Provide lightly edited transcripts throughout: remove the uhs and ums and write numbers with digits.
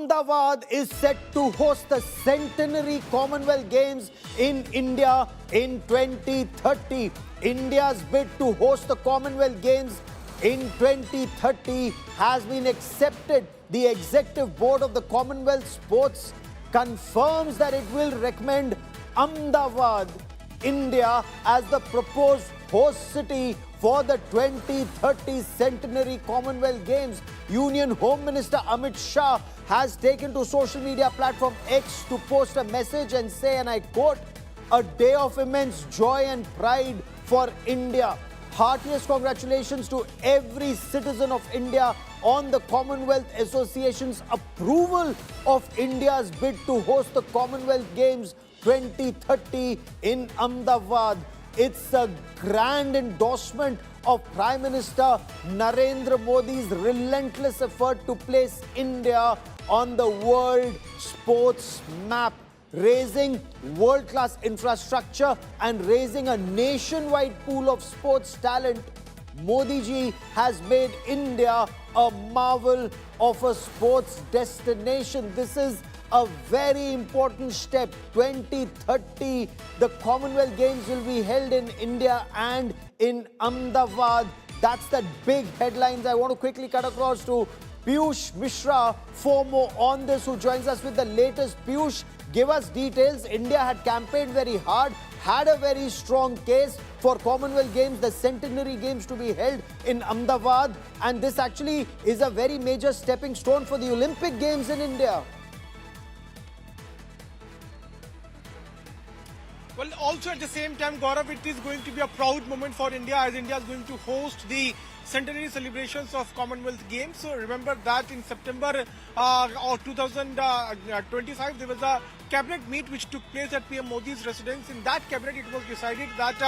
Ahmedabad is set to host the centenary Commonwealth Games in India in 2030. India's bid to host the Commonwealth Games in 2030 has been accepted. The Executive Board of the Commonwealth Sports confirms that it will recommend Ahmedabad, India, as the proposed host city for the 2030 centenary Commonwealth Games. Union Home Minister Amit Shah has taken to social media platform X to post a message and say, and I quote, "A day of immense joy and pride for India. Heartiest congratulations to every citizen of India on the Commonwealth Association's approval of India's bid to host the Commonwealth Games 2030 in Ahmedabad." It's a grand endorsement of Prime Minister Narendra Modi's relentless effort to place India on the world sports map, raising world-class infrastructure and raising a nationwide pool of sports talent. Modi ji has made India a marvel of a sports destination. This is a very important step. 2030, the Commonwealth Games will be held in India and in Ahmedabad. That's the big headlines. I want to quickly cut across to Piyush Mishra for more on this, who joins us with the latest. Piyush, give us details. India had campaigned very hard, had a very strong case for Commonwealth Games, the centenary games, to be held in Ahmedabad, and this actually is a very major stepping stone for the Olympic Games in India. Well, also at the same time, Gaurav, it is going to be a proud moment for India, as India is going to host the centenary celebrations of Commonwealth Games. So remember that in September of 2025, there was a cabinet meet which took place at PM Modi's residence. In that cabinet, it was decided that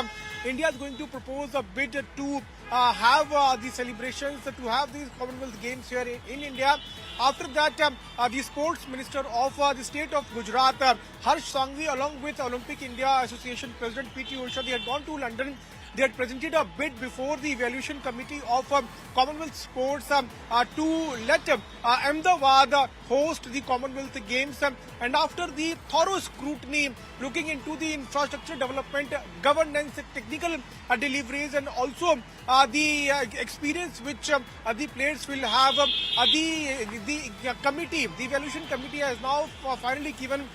India is going to propose a bid to have the celebrations, to have these Commonwealth Games here in India. After that, the sports minister of the state of Gujarat, Harsh Sanghvi, along with Olympic India Association President PT Usha, they had gone to London. They had presented a bid before the evaluation committee of Commonwealth Sports to let Ahmedabad host the Commonwealth Games. And after the thorough scrutiny, looking into the infrastructure development, governance, technical deliveries, and also the experience which the players will have, the committee, the evaluation committee has now finally given